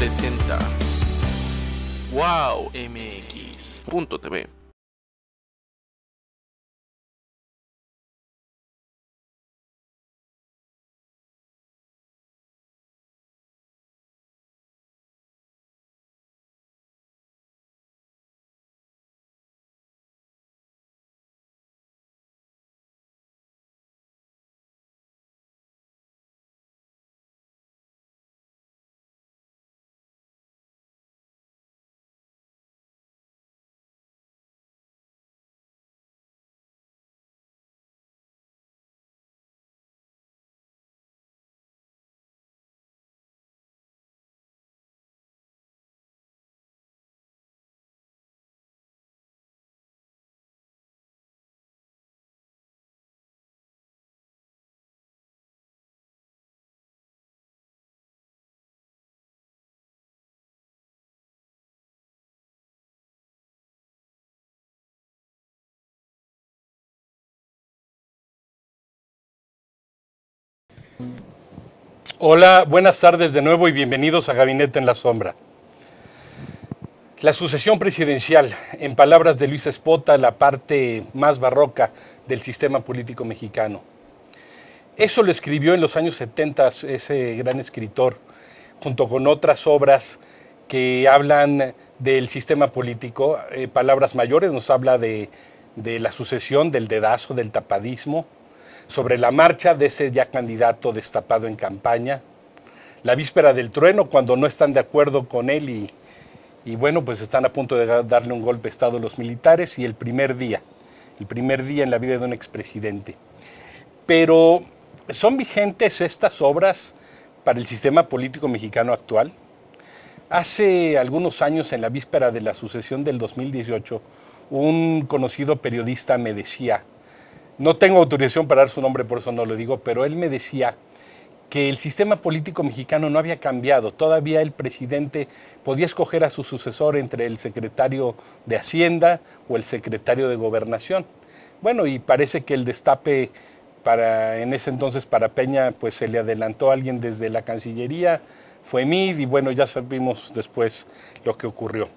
presenta wowmx.tv. Hola, buenas tardes de nuevo y bienvenidos a Gabinete en la Sombra. La sucesión presidencial, en palabras de Luis Espota, la parte más barroca del sistema político mexicano. Eso lo escribió en los años 70 ese gran escritor, junto con otras obras que hablan del sistema político. Palabras mayores nos habla de la sucesión, del dedazo, del tapadismo, sobre la marcha de ese ya candidato destapado en campaña, la víspera del trueno, cuando no están de acuerdo con él y bueno, pues están a punto de darle un golpe de Estado a los militares, y el primer día en la vida de un expresidente. Pero, ¿son vigentes estas obras para el sistema político mexicano actual? Hace algunos años, en la víspera de la sucesión del 2018, un conocido periodista me decía, no tengo autorización para dar su nombre, por eso no lo digo, pero él me decía que el sistema político mexicano no había cambiado. Todavía el presidente podía escoger a su sucesor entre el secretario de Hacienda o el secretario de Gobernación. Bueno, y parece que el destape en ese entonces para Peña, pues se le adelantó a alguien desde la Cancillería, fue Mid, y bueno, ya sabemos después lo que ocurrió.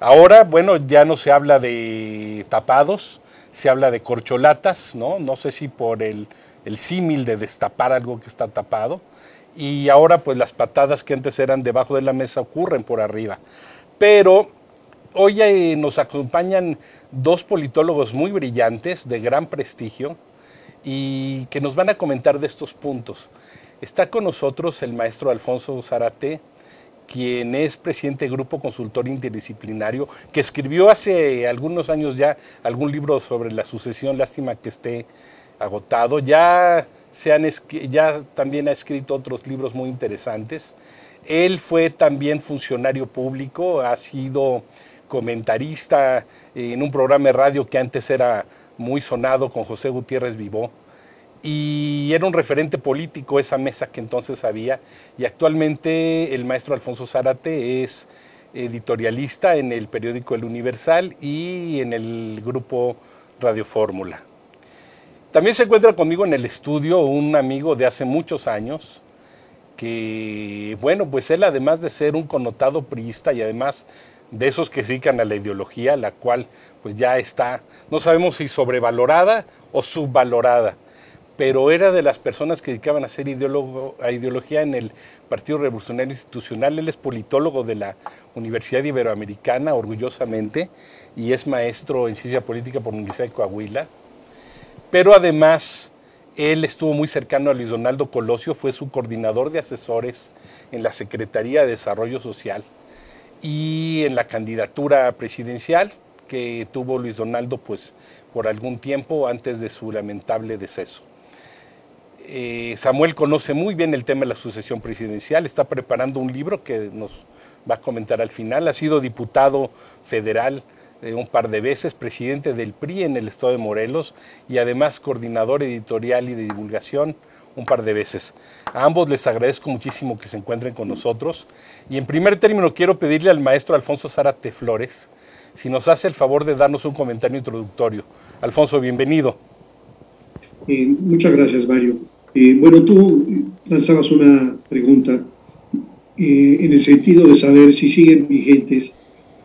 Ahora, bueno, ya no se habla de tapados, se habla de corcholatas, ¿no? No sé si por el símil de destapar algo que está tapado. Y ahora, pues las patadas que antes eran debajo de la mesa ocurren por arriba. Pero hoy nos acompañan dos politólogos muy brillantes, de gran prestigio, y que nos van a comentar de estos puntos. Está con nosotros el maestro Alfonso Zárate, quien es presidente del Grupo Consultor Interdisciplinario, que escribió hace algunos años ya algún libro sobre la sucesión, lástima que esté agotado. Ya también ha escrito otros libros muy interesantes. Él fue también funcionario público, ha sido comentarista en un programa de radio que antes era muy sonado con José Gutiérrez Vivó, y era un referente político esa mesa que entonces había, y actualmente el maestro Alfonso Zárate es editorialista en el periódico El Universal y en el grupo Radio Fórmula. También se encuentra conmigo en el estudio un amigo de hace muchos años, que bueno, pues él, además de ser un connotado priista y además de esos que se dedican a la ideología, la cual pues ya está, no sabemos si sobrevalorada o subvalorada, pero era de las personas que dedicaban a hacer ideología en el Partido Revolucionario Institucional. Él es politólogo de la Universidad Iberoamericana, orgullosamente, y es maestro en ciencia política por la Universidad de Coahuila. Pero además, él estuvo muy cercano a Luis Donaldo Colosio, fue su coordinador de asesores en la Secretaría de Desarrollo Social y en la candidatura presidencial que tuvo Luis Donaldo pues, por algún tiempo antes de su lamentable deceso. Samuel conoce muy bien el tema de la sucesión presidencial, está preparando un libro que nos va a comentar al final. Ha sido diputado federal un par de veces, presidente del PRI en el estado de Morelos y además coordinador editorial y de divulgación un par de veces. A ambos les agradezco muchísimo que se encuentren con nosotros, y en primer término quiero pedirle al maestro Alfonso Zárate Flores si nos hace el favor de darnos un comentario introductorio. Alfonso, bienvenido. Muchas gracias, Mario. Bueno, tú lanzabas una pregunta en el sentido de saber si siguen vigentes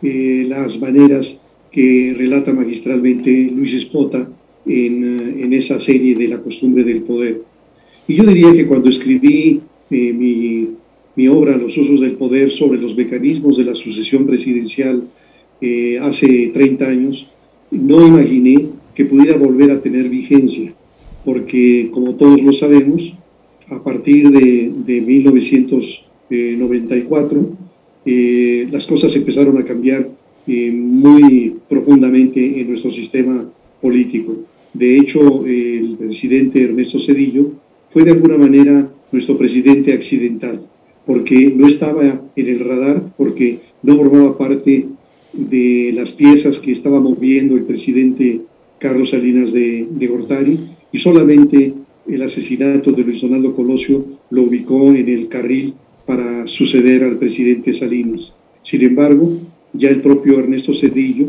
las maneras que relata magistralmente Luis Espota en esa serie de La costumbre del poder. Y yo diría que cuando escribí mi obra Los usos del poder sobre los mecanismos de la sucesión presidencial hace 30 años, no imaginé que pudiera volver a tener vigencia, porque como todos lo sabemos, a partir de 1994, las cosas empezaron a cambiar muy profundamente en nuestro sistema político. De hecho, el presidente Ernesto Zedillo fue de alguna manera nuestro presidente accidental, porque no estaba en el radar, porque no formaba parte de las piezas que estaba moviendo el presidente Carlos Salinas de Gortari, y solamente el asesinato de Luis Donaldo Colosio lo ubicó en el carril para suceder al presidente Salinas. Sin embargo, ya el propio Ernesto Zedillo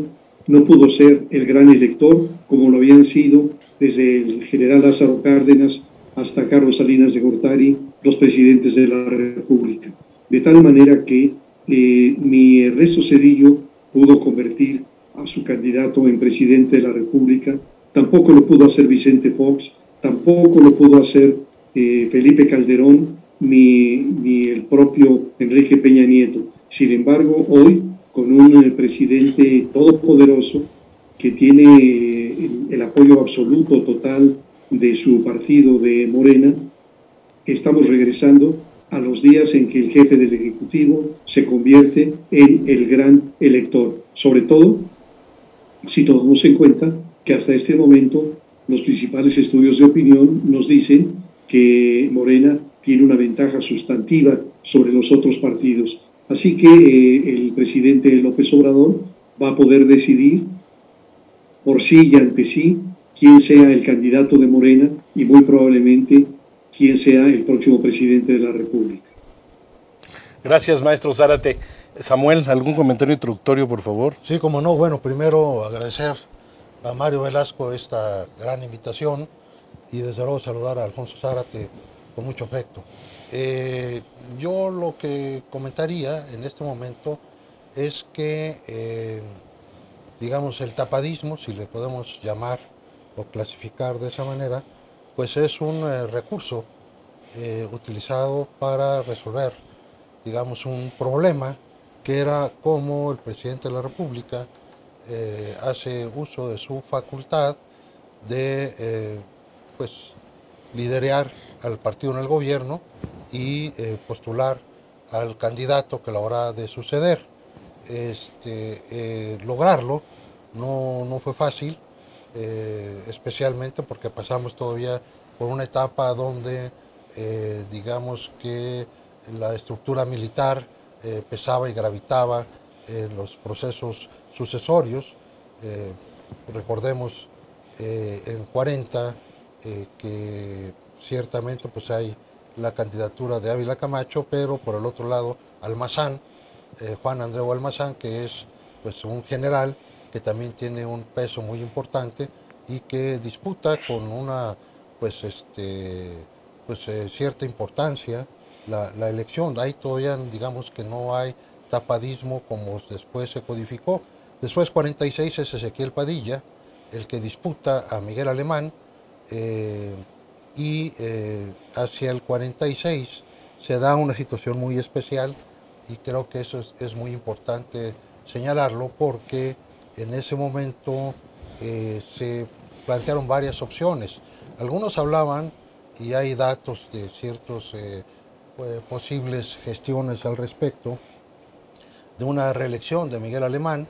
no pudo ser el gran elector como lo habían sido desde el general Lázaro Cárdenas hasta Carlos Salinas de Gortari, los presidentes de la República. De tal manera que ni Ernesto Zedillo pudo convertir a su candidato en presidente de la República, tampoco lo pudo hacer Vicente Fox, tampoco lo pudo hacer Felipe Calderón, ni el propio Enrique Peña Nieto. Sin embargo, hoy, con un presidente todopoderoso que tiene el apoyo absoluto, total de su partido de Morena, estamos regresando a los días en que el jefe del Ejecutivo se convierte en el gran elector. Sobre todo, si tomamos en cuenta que hasta este momento los principales estudios de opinión nos dicen que Morena tiene una ventaja sustantiva sobre los otros partidos. Así que el presidente López Obrador va a poder decidir por sí y ante sí quién sea el candidato de Morena y muy probablemente quién sea el próximo presidente de la República. Gracias, maestro Zárate. Samuel, ¿algún comentario introductorio, por favor? Sí, como no. Bueno, primero agradecer a Mario Velasco esta gran invitación y desde luego saludar a Alfonso Zárate con mucho afecto. Yo lo que comentaría en este momento es que, digamos, el tapadismo, si le podemos llamar o clasificar de esa manera, pues es un recurso utilizado para resolver, digamos, un problema que era cómo el presidente de la República hace uso de su facultad de pues, liderar al partido en el gobierno y postular al candidato que lo habrá de suceder. Lograrlo no fue fácil, especialmente porque pasamos todavía por una etapa donde digamos que la estructura militar pesaba y gravitaba en los procesos sucesorios. Recordemos en 40 que ciertamente pues hay la candidatura de Ávila Camacho, pero por el otro lado Almazán, Juan Andreu Almazán, que es pues un general que también tiene un peso muy importante y que disputa con una pues cierta importancia la elección. Ahí todavía digamos que no hay tapadismo como después se codificó. Después 46 es Ezequiel Padilla el que disputa a Miguel Alemán, y hacia el 46 se da una situación muy especial y creo que eso es muy importante señalarlo porque en ese momento se plantearon varias opciones. Algunos hablaban, y hay datos de ciertos posibles gestiones al respecto, de una reelección de Miguel Alemán.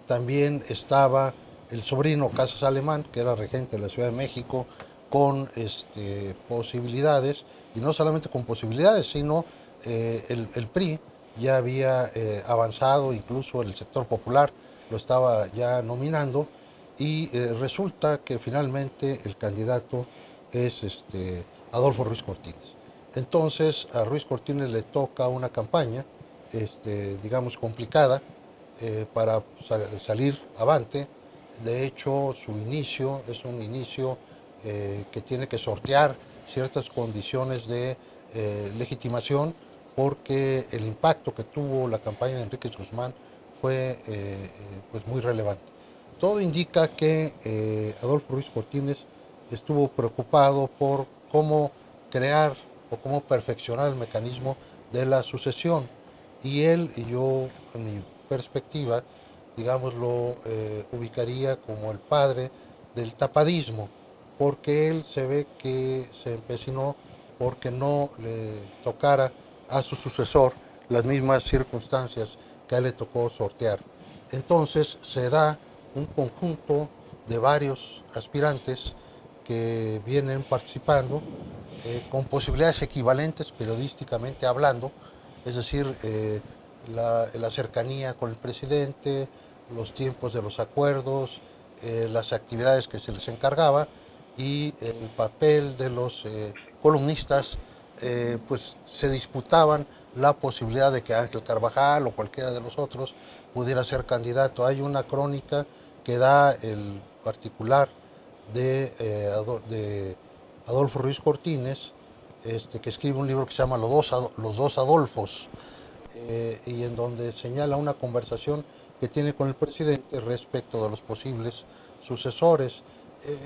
También estaba el sobrino Casas Alemán, que era regente de la Ciudad de México, con posibilidades, y no solamente con posibilidades, sino el PRI ya había avanzado, incluso el sector popular lo estaba ya nominando, y resulta que finalmente el candidato es Adolfo Ruiz Cortines. Entonces a Ruiz Cortines le toca una campaña, digamos, complicada para salir avante. De hecho, su inicio es un inicio que tiene que sortear ciertas condiciones de legitimación porque el impacto que tuvo la campaña de Enríquez Guzmán fue pues muy relevante. Todo indica que Adolfo Ruiz Cortines estuvo preocupado por cómo crear o cómo perfeccionar el mecanismo de la sucesión, y él, y yo en mi perspectiva, digamos, lo ubicaría como el padre del tapadismo, porque él se ve que se empecinó porque no le tocara a su sucesor las mismas circunstancias que a él le tocó sortear. Entonces se da un conjunto de varios aspirantes que vienen participando con posibilidades equivalentes periodísticamente hablando, es decir, la cercanía con el presidente, los tiempos de los acuerdos, las actividades que se les encargaba y el papel de los columnistas, pues se disputaban la posibilidad de que Ángel Carvajal o cualquiera de los otros pudiera ser candidato. Hay una crónica que da el particular de Adolfo Ruiz Cortines, que escribe un libro que se llama Los dos Adolfos, y en donde señala una conversación que tiene con el presidente respecto de los posibles sucesores.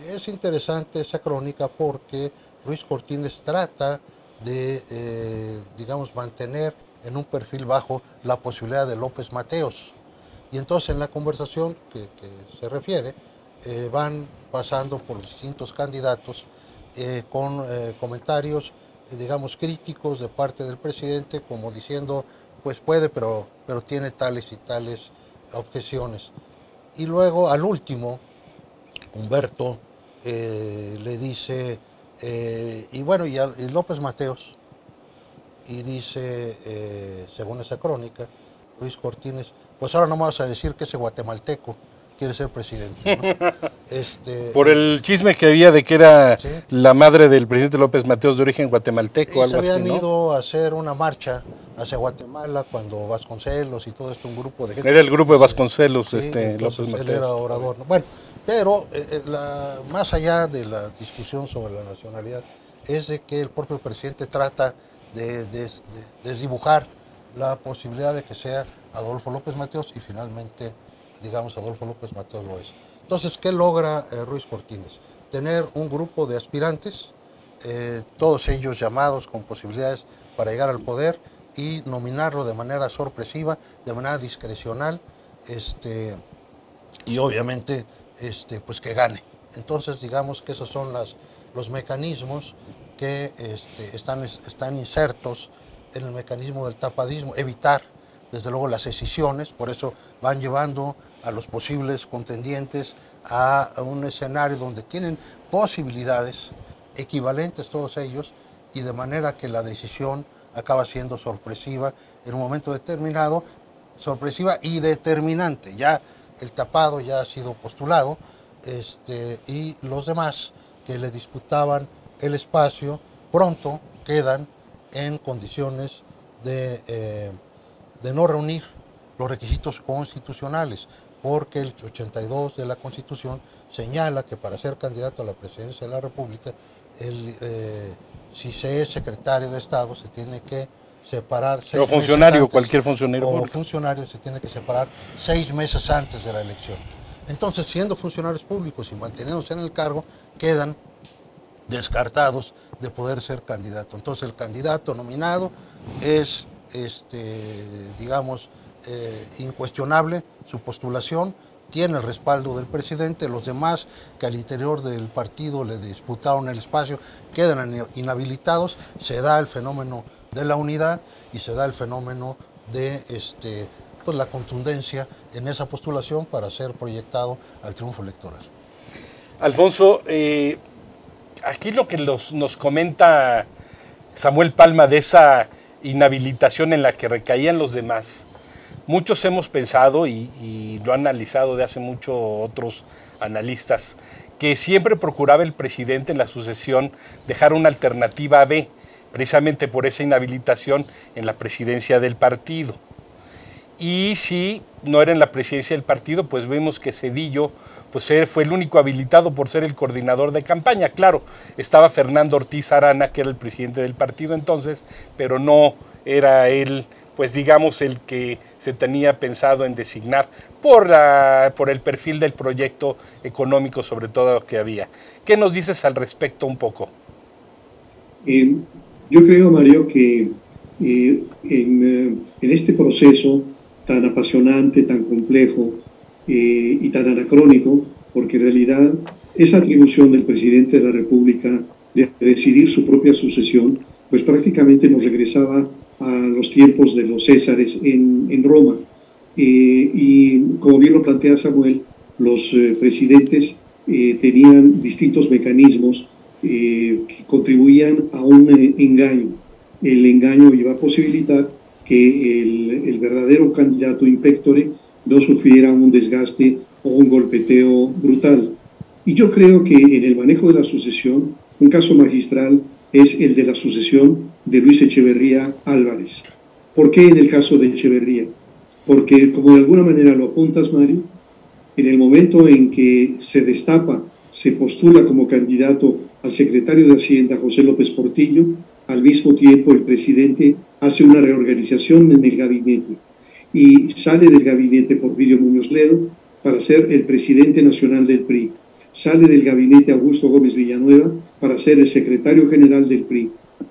Es interesante esa crónica porque Ruiz Cortines trata de, digamos, mantener en un perfil bajo la posibilidad de López Mateos. Y entonces en la conversación que se refiere, van pasando por los distintos candidatos con comentarios, digamos, críticos de parte del presidente, como diciendo, pues puede, pero tiene tales y tales objeciones. Y luego, al último, Humberto le dice, y bueno, y López Mateos, y dice, según esa crónica, Ruiz Cortines, pues ahora no me vas a decir que ese guatemalteco quiere ser presidente, ¿no? Por el chisme que había de que era ¿sí? la madre del presidente López Mateos de origen guatemalteco, Y algo se habían así, ¿no? ido a hacer una marcha hacia Guatemala cuando Vasconcelos y todo esto, un grupo de gente. Era el grupo de Vasconcelos, sí, López él Mateos. era orador, ¿no? Bueno, pero más allá de la discusión sobre la nacionalidad, es de que el propio presidente trata de desdibujar la posibilidad de que sea Adolfo López Mateos, y finalmente, digamos, Adolfo López Mateos lo es. Entonces, ¿qué logra Ruiz Cortines? Tener un grupo de aspirantes, todos ellos llamados con posibilidades para llegar al poder, y nominarlo de manera sorpresiva, de manera discrecional, y obviamente pues que gane. Entonces, digamos que esos son los mecanismos que están insertos en el mecanismo del tapadismo, evitar desde luego las escisiones, por eso van llevando a los posibles contendientes a un escenario donde tienen posibilidades equivalentes todos ellos, y de manera que la decisión acaba siendo sorpresiva en un momento determinado, sorpresiva y determinante. Ya el tapado ya ha sido postulado, y los demás que le disputaban el espacio pronto quedan en condiciones de no reunir los requisitos constitucionales, porque el 82 de la Constitución señala que para ser candidato a la presidencia de la República, si se es secretario de Estado, se tiene que separar 6 o funcionario, meses antes, cualquier funcionario o público. funcionario se tiene que separar 6 meses antes de la elección. Entonces, siendo funcionarios públicos y manteniéndose en el cargo, quedan descartados de poder ser candidato. Entonces, el candidato nominado es, digamos, incuestionable su postulación, tiene el respaldo del presidente. Los demás que al interior del partido le disputaron el espacio quedan inhabilitados. Se da el fenómeno de la unidad y se da el fenómeno de pues la contundencia en esa postulación para ser proyectado al triunfo electoral. Alfonso, aquí lo que nos comenta Samuel Palma de esa inhabilitación en la que recaían los demás, muchos hemos pensado y lo han analizado de hace mucho otros analistas, que siempre procuraba el presidente en la sucesión dejar una alternativa B, precisamente por esa inhabilitación en la presidencia del partido. y si no era en la presidencia del partido, pues vemos que Zedillo pues fue el único habilitado por ser el coordinador de campaña. Claro, estaba Fernando Ortiz Arana, que era el presidente del partido entonces, pero no era él, pues digamos, el que se tenía pensado en designar por el perfil del proyecto económico, sobre todo, que había. ¿Qué nos dices al respecto un poco? Yo creo, Mario, que en este proceso tan apasionante, tan complejo y tan anacrónico, porque en realidad esa atribución del presidente de la República de decidir su propia sucesión, pues prácticamente nos regresaba a los tiempos de los Césares en Roma. Y como bien lo plantea Samuel, los presidentes tenían distintos mecanismos que contribuían a un engaño. El engaño iba a posibilitar que el verdadero candidato in pectore no sufriera un desgaste o un golpeteo brutal. Y yo creo que en el manejo de la sucesión, un caso magistral es el de la sucesión de Luis Echeverría Álvarez. ¿Por qué en el caso de Echeverría? Porque, como de alguna manera lo apuntas, Mario, en el momento en que se destapa, se postula como candidato al secretario de Hacienda, José López Portillo, al mismo tiempo el presidente hace una reorganización en el gabinete y sale del gabinete Porfirio Muñoz Ledo para ser el presidente nacional del PRI. Sale del gabinete Augusto Gómez Villanueva para ser el secretario general del PRI.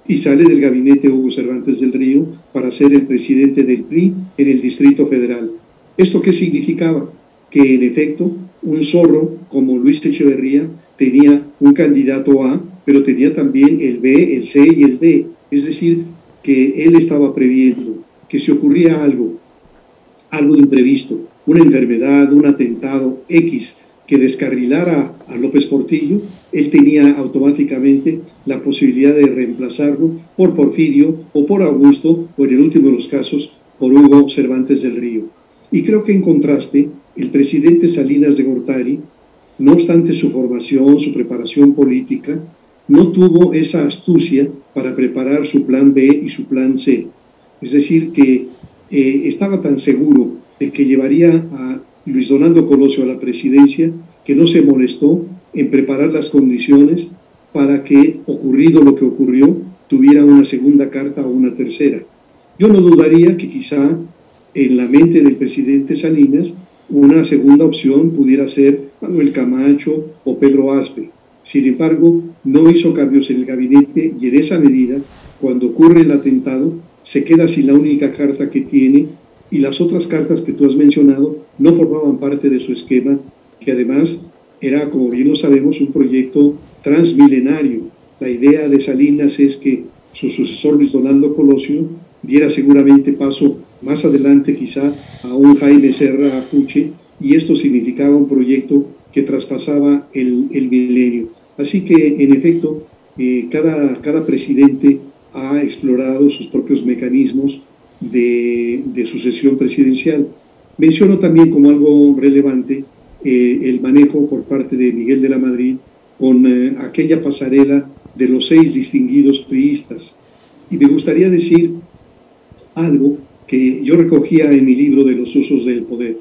Y sale del gabinete Hugo Cervantes del Río para ser el presidente del PRI en el Distrito Federal. ¿Esto qué significaba? Que en efecto un zorro como Luis Echeverría tenía un candidato A, pero tenía también el B, el C y el D. Es decir, que él estaba previendo que si ocurría algo imprevisto, una enfermedad, un atentado X, que descarrilara a López Portillo, él tenía automáticamente la posibilidad de reemplazarlo por Porfirio o por Augusto, o en el último de los casos, por Hugo Cervantes del Río. Y creo que en contraste, el presidente Salinas de Gortari, no obstante su formación, su preparación política, no tuvo esa astucia para preparar su plan B y su plan C. Es decir, que estaba tan seguro de que llevaría a Luis Donaldo Colosio a la presidencia, que no se molestó en preparar las condiciones para que, ocurrido lo que ocurrió, tuviera una segunda carta o una tercera. Yo no dudaría que quizá en la mente del presidente Salinas una segunda opción pudiera ser Manuel Camacho o Pedro Aspe. Sin embargo, no hizo cambios en el gabinete y en esa medida, cuando ocurre el atentado, se queda sin la única carta que tiene, y las otras cartas que tú has mencionado no formaban parte de su esquema, que además era, como bien lo sabemos, un proyecto transmilenario. La idea de Salinas es que su sucesor Luis Donaldo Colosio diera seguramente paso más adelante quizá a un Jaime Serra Apuche, y esto significaba un proyecto que traspasaba el milenio. Así que, en efecto, cada presidente ha explorado sus propios mecanismos de sucesión presidencial. Menciono también como algo relevante el manejo por parte de Miguel de la Madrid con aquella pasarela de los 6 distinguidos priistas. Y me gustaría decir algo que yo recogía en mi libro de los usos del poder,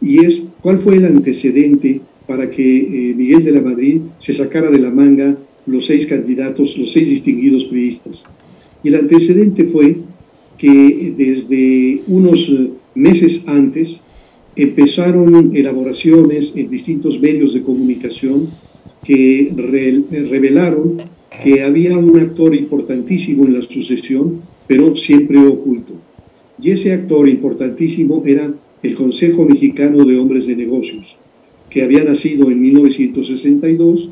y es cuál fue el antecedente para que Miguel de la Madrid se sacara de la manga los 6 candidatos, los 6 distinguidos priistas. Y el antecedente fue que desde unos meses antes empezaron elaboraciones en distintos medios de comunicación que revelaron que había un actor importantísimo en la sucesión, pero siempre oculto. Y ese actor importantísimo era el Consejo Mexicano de Hombres de Negocios, que había nacido en 1962,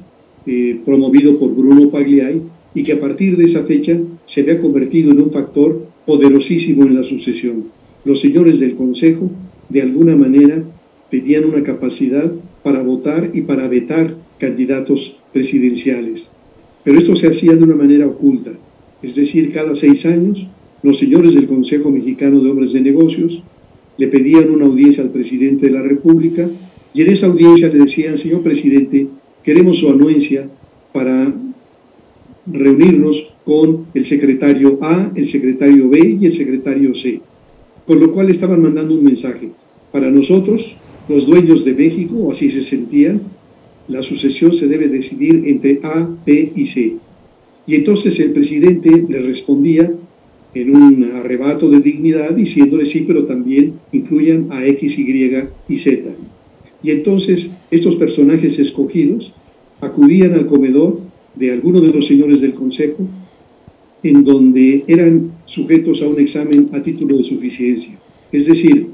promovido por Bruno Pagliai, y que a partir de esa fecha se había convertido en un factor poderosísimo en la sucesión. Los señores del Consejo, de alguna manera, tenían una capacidad para votar y para vetar candidatos presidenciales. Pero esto se hacía de una manera oculta, es decir, cada 6 años, los señores del Consejo Mexicano de Hombres de Negocios le pedían una audiencia al presidente de la República, y en esa audiencia le decían: señor presidente, queremos su anuencia para reunirnos con el secretario A, el secretario B y el secretario C. con lo cual estaban mandando un mensaje. Para nosotros, los dueños de México, o así se sentían, la sucesión se debe decidir entre A, B y C. Y entonces el presidente le respondía en un arrebato de dignidad, diciéndole sí, pero también incluyan a X, Y y Z. Y entonces estos personajes escogidos acudían al comedor de alguno de los señores del Consejo, en donde eran sujetos a un examen a título de suficiencia. Es decir,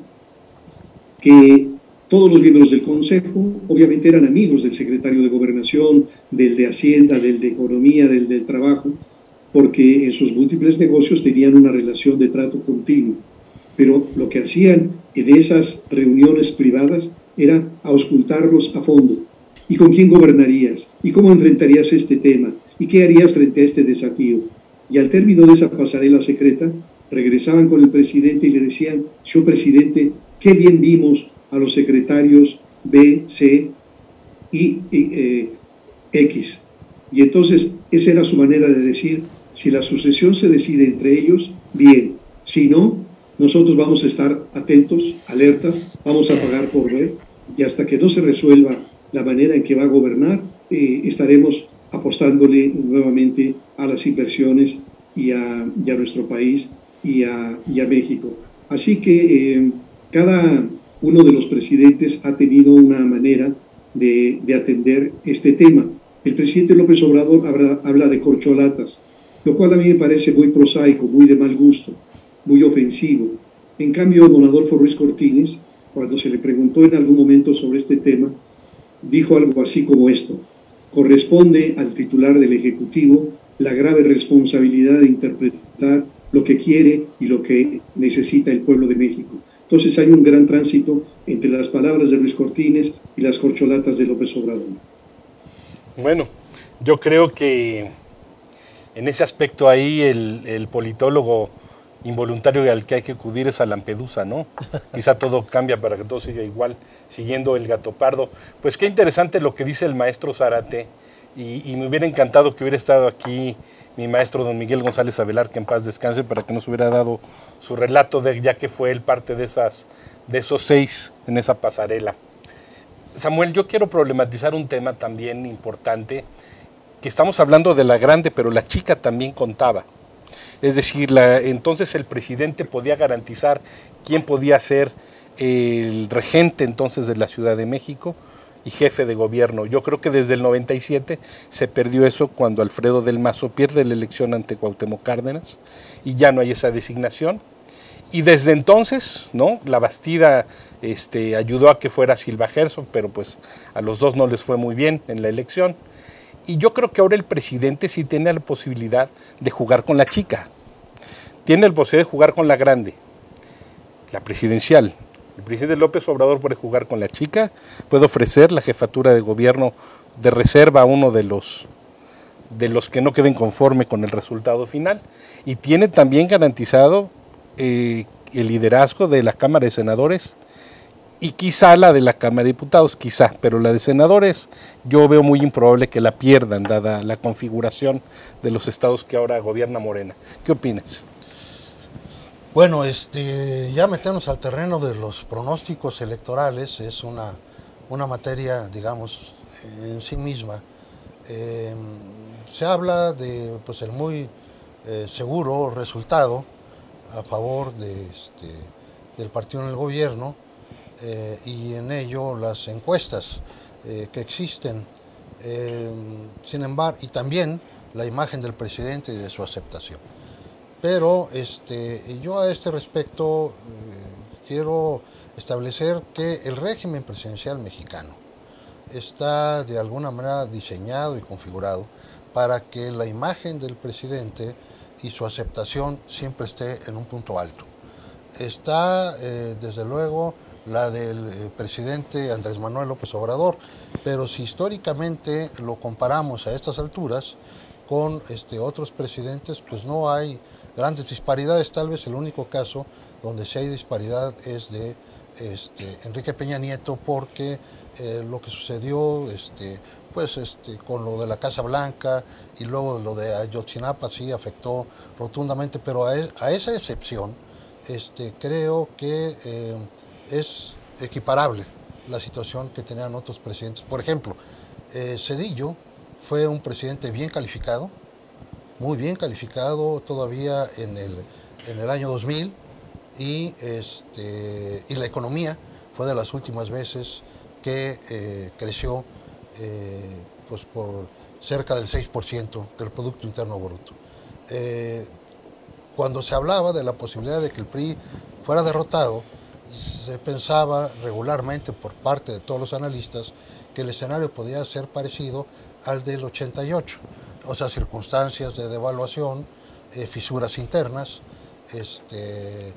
que todos los miembros del Consejo obviamente eran amigos del secretario de Gobernación, del de Hacienda, del de Economía, del del Trabajo, porque en sus múltiples negocios tenían una relación de trato continuo. Pero lo que hacían en esas reuniones privadas era auscultarlos a fondo. ¿Y con quién gobernarías? ¿Y cómo enfrentarías este tema? ¿Y qué harías frente a este desafío? Y al término de esa pasarela secreta, regresaban con el presidente y le decían: señor presidente, qué bien vimos a los secretarios B, C y X. Y entonces esa era su manera de decir: si la sucesión se decide entre ellos, bien. Si no, nosotros vamos a estar atentos, alertas, vamos a pagar por ver, y hasta que no se resuelva la manera en que va a gobernar, estaremos apostándole nuevamente a las inversiones y a nuestro país y a México. Así que cada uno de los presidentes ha tenido una manera de atender este tema. El presidente López Obrador habla de corcholatas, lo cual a mí me parece muy prosaico, muy de mal gusto, muy ofensivo. En cambio, don Adolfo Ruiz Cortines, cuando se le preguntó en algún momento sobre este tema, dijo algo así como esto: corresponde al titular del Ejecutivo la grave responsabilidad de interpretar lo que quiere y lo que necesita el pueblo de México. Entonces hay un gran tránsito entre las palabras de Ruiz Cortines y las corcholatas de López Obrador. Bueno, yo creo que en ese aspecto ahí el politólogo involuntario al que hay que acudir es a Lampedusa, ¿no? Quizá todo cambia para que todo siga igual, siguiendo el gato pardo. Pues qué interesante lo que dice el maestro Zárate, y me hubiera encantado que hubiera estado aquí mi maestro don Miguel González Avelar, que en paz descanse, para que nos hubiera dado su relato, ya que fue él parte de esos 6 en esa pasarela. Samuel, yo quiero problematizar un tema también importante, que estamos hablando de la grande, pero la chica también contaba. Es decir, entonces el presidente podía garantizar quién podía ser el regente entonces de la Ciudad de México y jefe de gobierno. Yo creo que desde el 97 se perdió eso, cuando Alfredo del Mazo pierde la elección ante Cuauhtémoc Cárdenas y ya no hay esa designación. Y desde entonces, ¿no? La Bastida ayudó a que fuera Silva Herzog, pero pues a los dos no les fue muy bien en la elección. Y yo creo que ahora el presidente sí tiene la posibilidad de jugar con la chica. Tiene la posibilidad de jugar con la grande, la presidencial. El presidente López Obrador puede jugar con la chica, puede ofrecer la jefatura de gobierno de reserva a uno de los que no queden conforme con el resultado final. Y tiene también garantizado el liderazgo de la Cámara de Senadores y quizá la de la Cámara de Diputados, quizá, pero la de senadores yo veo muy improbable que la pierdan, dada la configuración de los estados que ahora gobierna Morena. ¿Qué opinas? Bueno, ya meternos al terreno de los pronósticos electorales es una materia, digamos, en sí misma. Se habla de pues, el muy seguro resultado a favor del partido en el gobierno, y en ello las encuestas que existen, sin embargo, y también la imagen del presidente y de su aceptación. Pero yo a este respecto quiero establecer que el régimen presidencial mexicano está de alguna manera diseñado y configurado para que la imagen del presidente y su aceptación siempre esté en un punto alto. Está, desde luego, la del presidente Andrés Manuel López Obrador, pero si históricamente lo comparamos a estas alturas con otros presidentes, pues no hay grandes disparidades. Tal vez el único caso donde sí hay disparidad es de Enrique Peña Nieto, porque lo que sucedió con lo de la Casa Blanca y luego lo de Ayotzinapa sí afectó rotundamente, pero a esa excepción creo que es equiparable la situación que tenían otros presidentes. Por ejemplo, Zedillo fue un presidente bien calificado, muy bien calificado todavía en el año 2000, y la economía fue de las últimas veces que creció pues por cerca del 6% del Producto Interno Bruto. Cuando se hablaba de la posibilidad de que el PRI fuera derrotado, se pensaba regularmente por parte de todos los analistas que el escenario podía ser parecido al del 88, o sea, circunstancias de devaluación, fisuras internas,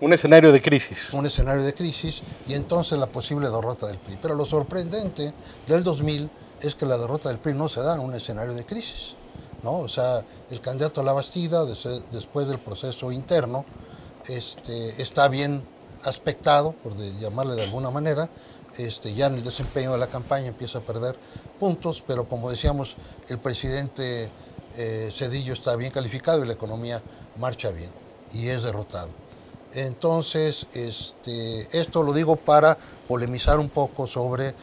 un escenario de crisis. Un escenario de crisis, y entonces la posible derrota del PRI. Pero lo sorprendente del 2000 es que la derrota del PRI no se da en un escenario de crisis, ¿no? O sea, el candidato a la Bastida, después del proceso interno, está bien aspectado, por llamarle de alguna manera, ya en el desempeño de la campaña empieza a perder puntos, pero como decíamos, el presidente Zedillo está bien calificado y la economía marcha bien, y es derrotado. Entonces, esto lo digo para polemizar un poco sobre,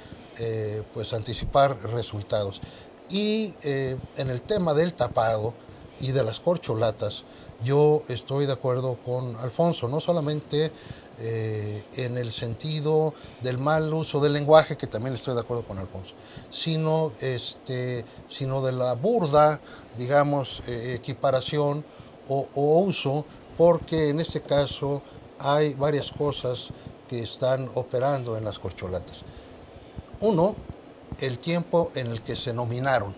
pues anticipar resultados. Y en el tema del tapado y de las corcholatas, yo estoy de acuerdo con Alfonso, no solamente en el sentido del mal uso del lenguaje, que también estoy de acuerdo con Alfonso, sino de la burda, digamos, equiparación o uso, porque en este caso hay varias cosas que están operando en las corcholatas. Uno, el tiempo en el que se nominaron,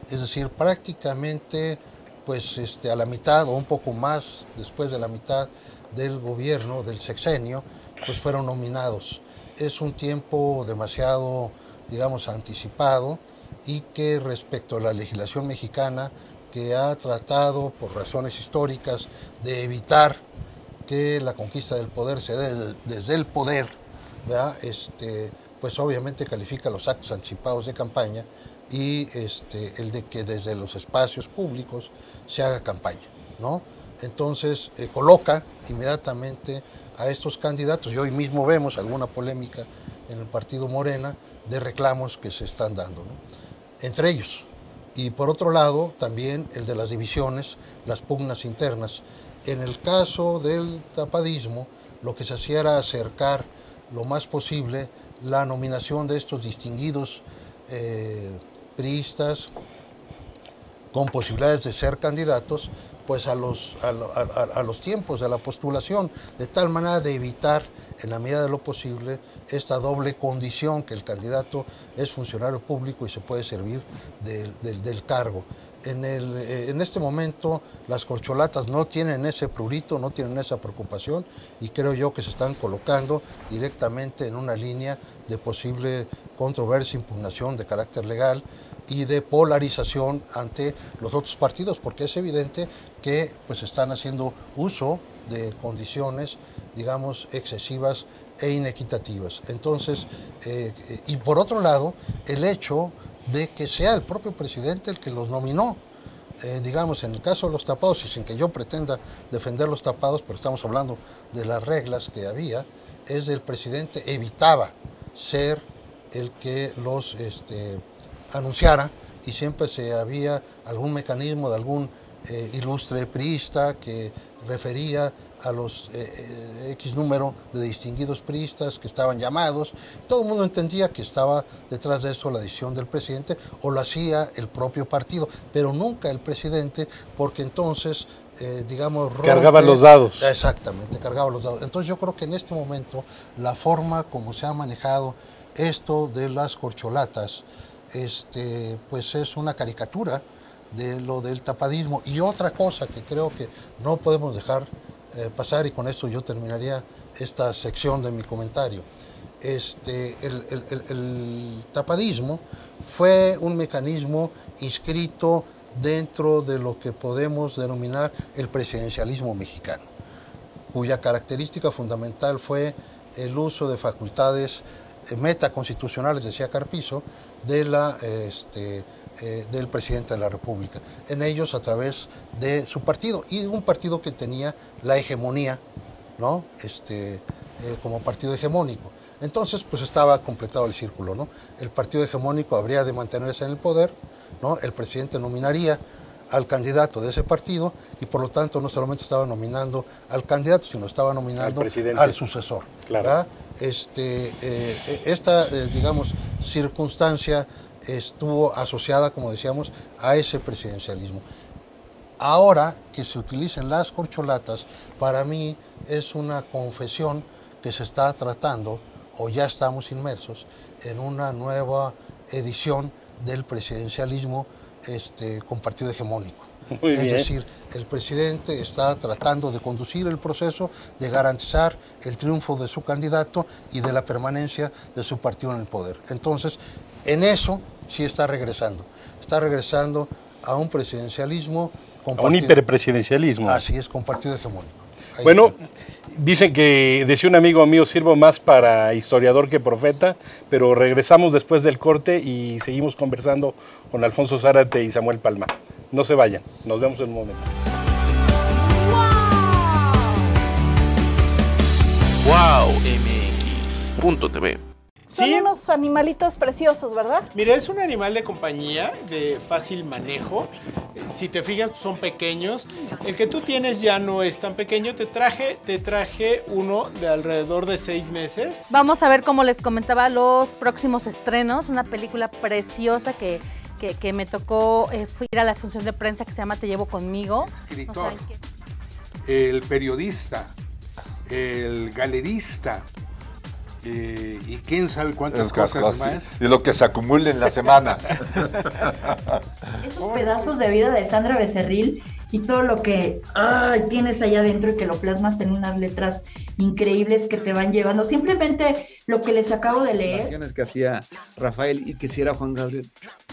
es decir, prácticamente pues a la mitad o un poco más después de la mitad del gobierno, del sexenio, pues fueron nominados. Es un tiempo demasiado, digamos, anticipado, y que respecto a la legislación mexicana, que ha tratado por razones históricas de evitar que la conquista del poder se dé desde el poder, ¿verdad? Pues obviamente califica los actos anticipados de campaña y el de que desde los espacios públicos se haga campaña, ¿no? Entonces coloca inmediatamente a estos candidatos, y hoy mismo vemos alguna polémica en el partido Morena de reclamos que se están dando, ¿no? Entre ellos. Y por otro lado, también el de las divisiones, las pugnas internas. En el caso del tapadismo, lo que se hacía era acercar lo más posible la nominación de estos distinguidos priistas con posibilidades de ser candidatos, pues a los tiempos de la postulación, de tal manera de evitar, en la medida de lo posible, esta doble condición, que el candidato es funcionario público y se puede servir del cargo. En este momento las corcholatas no tienen ese prurito, no tienen esa preocupación, y creo yo que se están colocando directamente en una línea de posible controversia, impugnación de carácter legal y de polarización ante los otros partidos, porque es evidente que pues están haciendo uso de condiciones, digamos, excesivas e inequitativas. Entonces, y por otro lado, el hecho de que sea el propio presidente el que los nominó. Digamos, en el caso de los tapados, y sin que yo pretenda defender los tapados, pero estamos hablando de las reglas que había, es del presidente evitaba ser el que los anunciara, y siempre se había algún mecanismo de algún ilustre priista que refería a los X número de distinguidos priistas que estaban llamados. Todo el mundo entendía que estaba detrás de eso la decisión del presidente, o lo hacía el propio partido, pero nunca el presidente, porque entonces, digamos, cargaba los dados. Exactamente, cargaba los dados. Entonces yo creo que en este momento la forma como se ha manejado esto de las corcholatas, pues es una caricatura de lo del tapadismo. Y otra cosa que creo que no podemos dejar pasar, y con esto yo terminaría esta sección de mi comentario. El tapadismo fue un mecanismo inscrito dentro de lo que podemos denominar el presidencialismo mexicano, cuya característica fundamental fue el uso de facultades metaconstitucionales, decía Carpizo, del presidente de la República, en ellos a través de su partido, y un partido que tenía la hegemonía ¿no? Como partido hegemónico. Entonces, pues estaba completado el círculo, ¿no? El partido hegemónico habría de mantenerse en el poder, ¿no? El presidente nominaría al candidato de ese partido y por lo tanto no solamente estaba nominando al candidato, sino estaba nominando al sucesor. Claro. Esta, digamos, circunstancia estuvo asociada, como decíamos, a ese presidencialismo. Ahora que se utilicen las corcholatas, para mí es una confesión que se está tratando, o ya estamos inmersos, en una nueva edición del presidencialismo con partido hegemónico. Es decir, el presidente está tratando de conducir el proceso, de garantizar el triunfo de su candidato y de la permanencia de su partido en el poder. Entonces, en eso sí está regresando. Está regresando a un presidencialismo con un hiperpresidencialismo. Así es, con partido hegemónico. Ahí bueno, está. Dicen que, decía un amigo mío, sirvo más para historiador que profeta, pero regresamos después del corte y seguimos conversando con Alfonso Zárate y Samuel Palma. No se vayan, nos vemos en un momento. Wow MX.tv. Son unos animalitos preciosos, ¿verdad? Mira, es un animal de compañía, de fácil manejo. Si te fijas, son pequeños. El que tú tienes ya no es tan pequeño. Te traje uno de alrededor de 6 meses. Vamos a ver, como les comentaba, los próximos estrenos. Una película preciosa que me tocó ir a la función de prensa que se llama Te llevo conmigo. Escritor, el periodista, el galerista, y quién sabe cuántas cosas más. Y lo que se acumula en la semana. Esos pedazos de vida de Sandra Becerril y todo lo que tienes allá adentro y que lo plasmas en unas letras increíbles que te van llevando. Simplemente lo que les acabo de leer. Las canciones que hacía Rafael y que hiciera Juan Gabriel.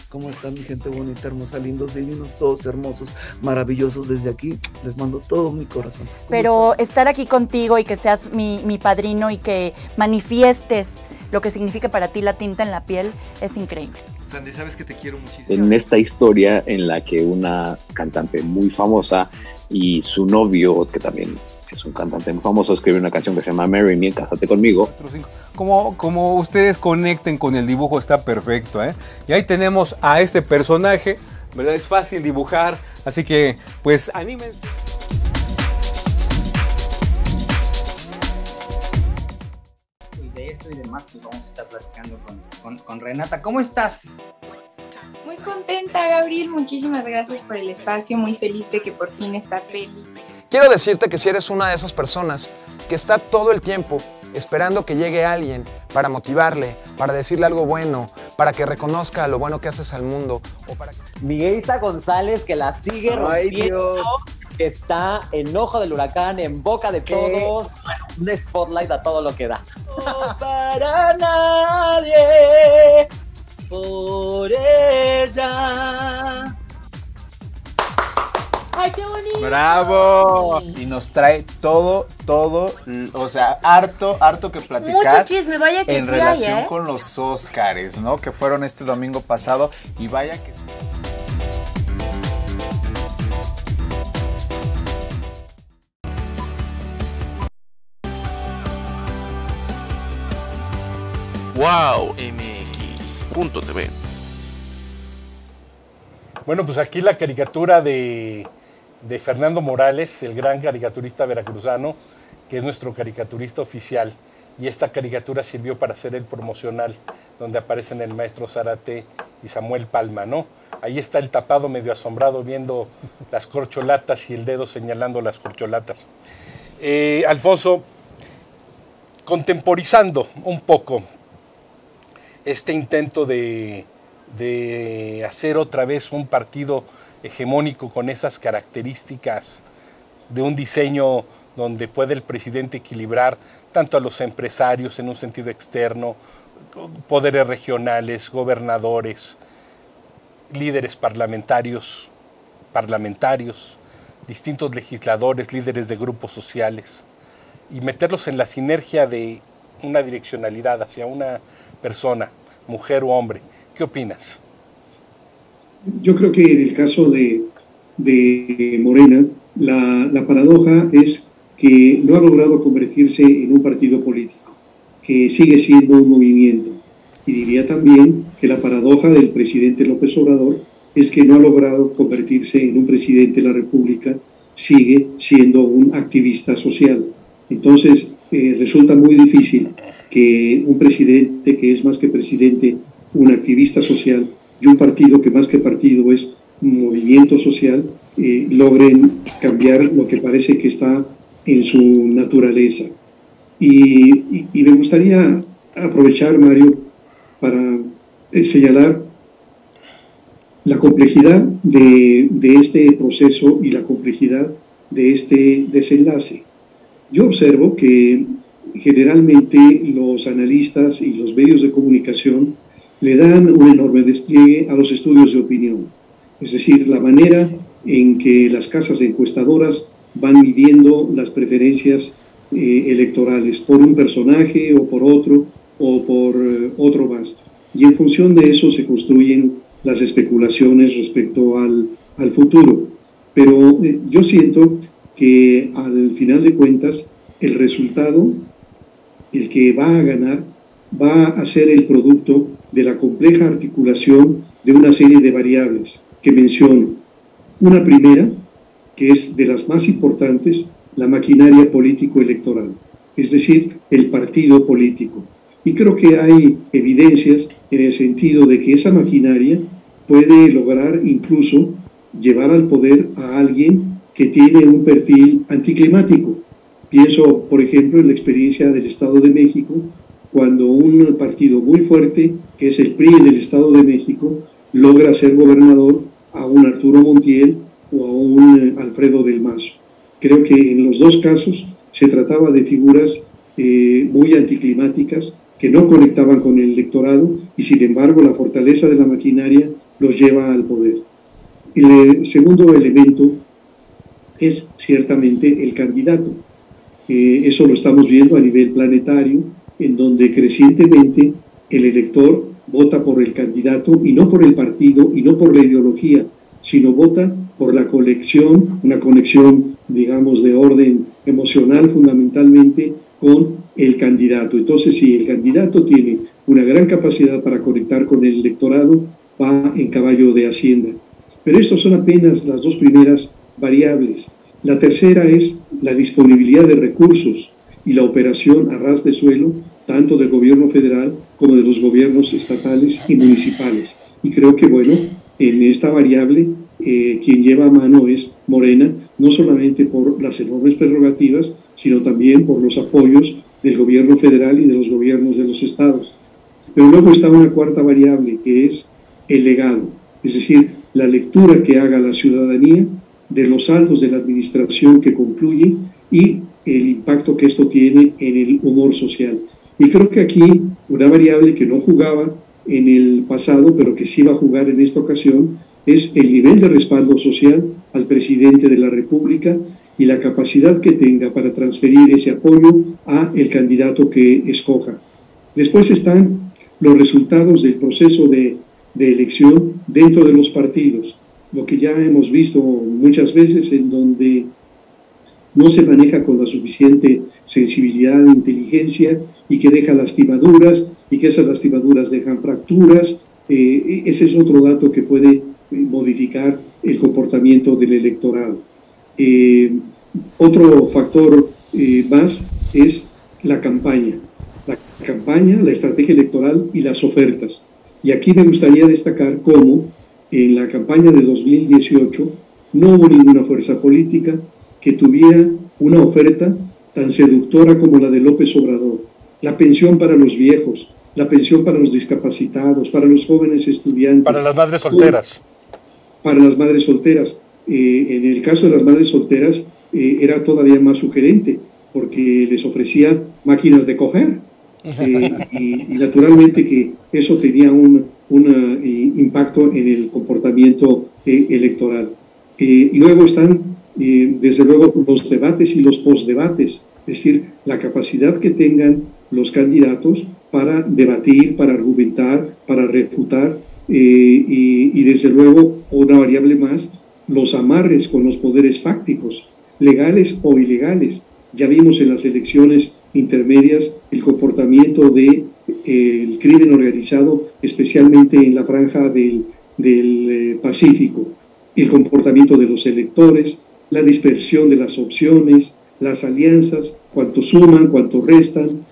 ¿Cómo están, mi gente bonita, hermosa, lindos, divinos, todos hermosos, maravillosos? Desde aquí les mando todo mi corazón. Pero estar aquí contigo y que seas mi padrino y que manifiestes lo que significa para ti la tinta en la piel es increíble. Sandy, sabes que te quiero muchísimo. En esta historia en la que una cantante muy famosa y su novio, que también es un cantante muy famoso, escribe una canción que se llama Marry Me, Cásate Conmigo. Como ustedes conecten con el dibujo está perfecto, ¿eh? Y ahí tenemos a este personaje, ¿verdad? Es fácil dibujar, así que pues anímense. Y de eso y demás pues vamos a estar platicando con Renata. ¿Cómo estás? Muy contenta, Gabriel, muchísimas gracias por el espacio, muy feliz de que por fin esta peli. Quiero decirte que si eres una de esas personas que está todo el tiempo esperando que llegue alguien para motivarle, para decirle algo bueno, para que reconozca lo bueno que haces al mundo, o para que... Miguelisa González, que la sigue rompiendo, que está en ojo del huracán, en boca de todos, bueno, un spotlight a todo lo que da. No para nadie, por ella. ¡Ay, qué bonito! ¡Bravo! Y nos trae todo, o sea, harto que platicar. Mucho chisme, vaya que en sí relación hay, con los Óscares, ¿no? Que fueron este domingo pasado y vaya que sí. Wow MX.tv. Bueno, pues aquí la caricatura de Fernando Morales, el gran caricaturista veracruzano, que es nuestro caricaturista oficial. Y esta caricatura sirvió para hacer el promocional, donde aparecen el maestro Zárate y Samuel Palma, ¿no? Ahí está el tapado medio asombrado viendo las corcholatas y el dedo señalando las corcholatas. Alfonso, contemporizando un poco este intento de hacer otra vez un partido hegemónico con esas características de un diseño donde puede el presidente equilibrar tanto a los empresarios en un sentido externo, poderes regionales, gobernadores, líderes parlamentarios, distintos legisladores, líderes de grupos sociales, y meterlos en la sinergia de una direccionalidad hacia una persona, mujer o hombre. ¿Qué opinas? Yo creo que en el caso de Morena, la paradoja es que no ha logrado convertirse en un partido político, que sigue siendo un movimiento. Y diría también que la paradoja del presidente López Obrador es que no ha logrado convertirse en un presidente de la República, sigue siendo un activista social. Entonces, resulta muy difícil que un presidente que es más que presidente, un activista social, y un partido que más que partido es un movimiento social, logren cambiar lo que parece que está en su naturaleza. Y me gustaría aprovechar, Mario, para señalar la complejidad de este proceso y la complejidad de este desenlace. Yo observo que generalmente los analistas y los medios de comunicación le dan un enorme despliegue a los estudios de opinión, es decir, la manera en que las casas encuestadoras van midiendo las preferencias electorales por un personaje o por otro más. Y en función de eso se construyen las especulaciones respecto al futuro. Pero yo siento que al final de cuentas el resultado, el que va a ganar, va a ser el producto de la compleja articulación de una serie de variables que menciono. Una primera, que es de las más importantes, la maquinaria político-electoral, es decir, el partido político. Y creo que hay evidencias en el sentido de que esa maquinaria puede lograr incluso llevar al poder a alguien que tiene un perfil anticlimático. Pienso, por ejemplo, en la experiencia del Estado de México, cuando un partido muy fuerte, que es el PRI en el Estado de México, logra ser gobernador a un Arturo Montiel o a un Alfredo del Mazo. Creo que en los dos casos se trataba de figuras muy anticlimáticas que no conectaban con el electorado y sin embargo la fortaleza de la maquinaria los lleva al poder. El segundo elemento es ciertamente el candidato. Eso lo estamos viendo a nivel planetario, en donde crecientemente el elector vota por el candidato y no por el partido y no por la ideología, sino vota por la conexión, una conexión, digamos, de orden emocional fundamentalmente con el candidato. Entonces, si el candidato tiene una gran capacidad para conectar con el electorado, va en caballo de Hacienda. Pero estas son apenas las dos primeras variables. La tercera es la disponibilidad de recursos y la operación a ras de suelo, tanto del gobierno federal como de los gobiernos estatales y municipales. Y creo que, bueno, en esta variable, quien lleva a mano es Morena, no solamente por las enormes prerrogativas, sino también por los apoyos del gobierno federal y de los gobiernos de los estados. Pero luego está una cuarta variable, que es el legado, es decir, la lectura que haga la ciudadanía de los saldos de la administración que concluye y el impacto que esto tiene en el humor social. Y creo que aquí una variable que no jugaba en el pasado, pero que sí va a jugar en esta ocasión, es el nivel de respaldo social al presidente de la República y la capacidad que tenga para transferir ese apoyo a el candidato que escoja. Después están los resultados del proceso de elección dentro de los partidos, lo que ya hemos visto muchas veces, en donde no se maneja con la suficiente sensibilidad e inteligencia y que deja lastimaduras y que esas lastimaduras dejan fracturas. Ese es otro dato que puede modificar el comportamiento del electorado. Otro factor más es la campaña. La campaña, la estrategia electoral y las ofertas. Y aquí me gustaría destacar cómo en la campaña de 2018 no hubo ninguna fuerza política que tuviera una oferta tan seductora como la de López Obrador. La pensión para los viejos, la pensión para los discapacitados, para los jóvenes estudiantes. Para las madres solteras. Para las madres solteras. En el caso de las madres solteras era todavía más sugerente, porque les ofrecía máquinas de coger. Y naturalmente que eso tenía un impacto en el comportamiento electoral. Luego están, desde luego, los debates y los postdebates, es decir, la capacidad que tengan los candidatos para debatir, para argumentar, para refutar, y desde luego, una variable más, los amarres con los poderes fácticos, legales o ilegales. Ya vimos en las elecciones intermedias el comportamiento del crimen organizado, especialmente en la franja del Pacífico, el comportamiento de los electores, la dispersión de las opciones, las alianzas, cuánto suman, cuánto restan,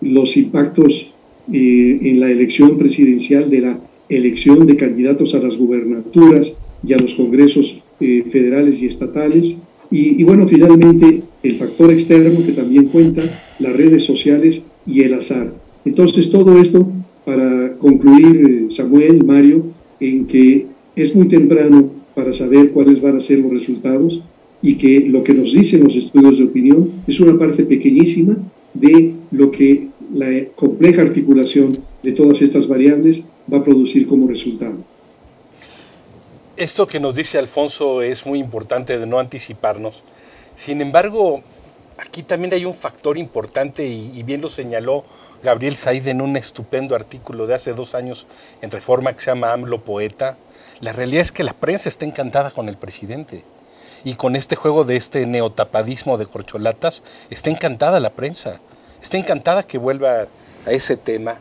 los impactos en la elección presidencial de la elección de candidatos a las gubernaturas y a los congresos federales y estatales. Y bueno, finalmente el factor externo que también cuenta, las redes sociales y el azar. Entonces todo esto para concluir, Samuel, Mario, en que es muy temprano para saber cuáles van a ser los resultados y que lo que nos dicen los estudios de opinión es una parte pequeñísima de lo que la compleja articulación de todas estas variables va a producir como resultado. Esto que nos dice Alfonso es muy importante de no anticiparnos. Sin embargo, aquí también hay un factor importante y bien lo señaló Gabriel Said en un estupendo artículo de hace 2 años en Reforma que se llama AMLO Poeta. La realidad es que la prensa está encantada con el presidente y con este juego de este neotapadismo de corcholatas está encantada la prensa, está encantada que vuelva a ese tema.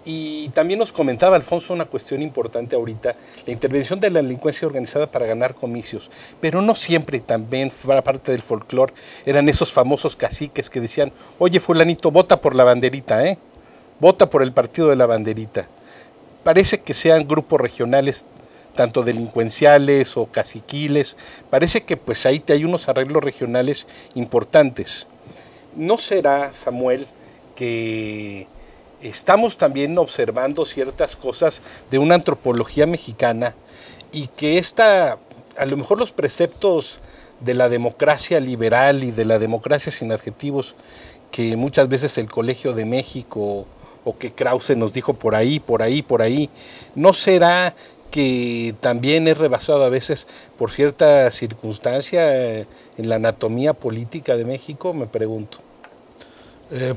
Y también nos comentaba Alfonso una cuestión importante ahorita, la intervención de la delincuencia organizada para ganar comicios, pero no siempre también, para parte del folclore, eran esos famosos caciques que decían, oye fulanito, vota por la banderita, vota por el partido de la banderita. Parece que sean grupos regionales, tanto delincuenciales o caciquiles, parece que pues ahí hay unos arreglos regionales importantes. ¿No será, Samuel, que estamos también observando ciertas cosas de una antropología mexicana y que a lo mejor los preceptos de la democracia liberal y de la democracia sin adjetivos que muchas veces el Colegio de México o que Krause nos dijo por ahí, ¿no será que también es rebasado a veces por cierta circunstancia en la anatomía política de México? Me pregunto.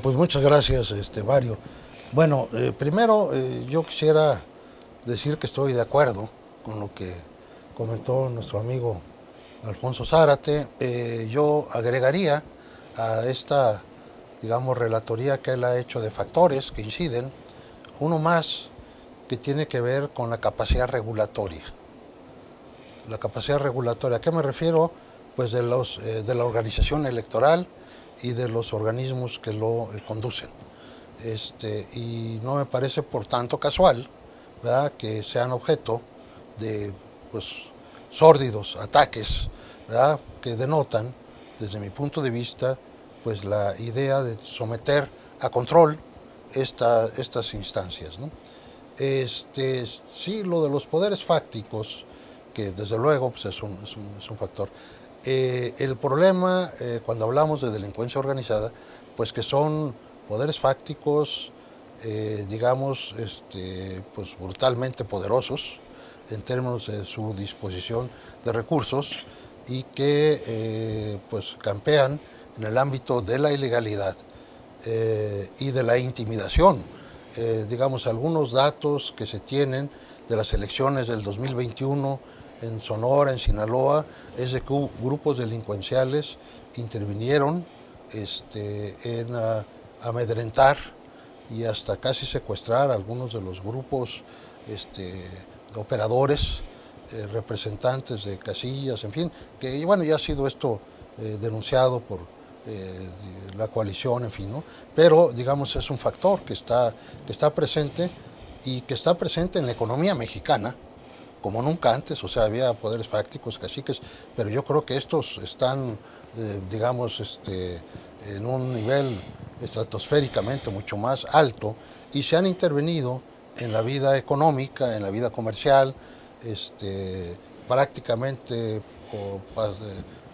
Pues muchas gracias, Mario. Bueno, primero yo quisiera decir que estoy de acuerdo con lo que comentó nuestro amigo Alfonso Zárate. Yo agregaría a esta, digamos, relatoría que él ha hecho de factores que inciden, uno más que tiene que ver con la capacidad regulatoria. La capacidad regulatoria, ¿a qué me refiero? Pues de la organización electoral y de los organismos que lo conducen. Y no me parece por tanto casual, ¿verdad?, que sean objeto de sórdidos ataques, ¿verdad?, que denotan, desde mi punto de vista, pues la idea de someter a control estas instancias, ¿no? Sí, lo de los poderes fácticos, que desde luego pues es un factor. El problema, cuando hablamos de delincuencia organizada, pues que son poderes fácticos, digamos, pues brutalmente poderosos en términos de su disposición de recursos y que pues campean en el ámbito de la ilegalidad y de la intimidación. Digamos, algunos datos que se tienen de las elecciones del 2021 en Sonora, en Sinaloa, es de que grupos delincuenciales intervinieron en amedrentar y hasta casi secuestrar a algunos de los grupos operadores, representantes de casillas, en fin, que bueno, ya ha sido esto denunciado por la coalición, en fin, ¿no? Pero digamos es un factor que está presente y que está presente en la economía mexicana como nunca antes. O sea, había poderes fácticos, caciques, pero yo creo que estos están, digamos, en un nivel estratosféricamente mucho más alto y se han intervenido en la vida económica, en la vida comercial, prácticamente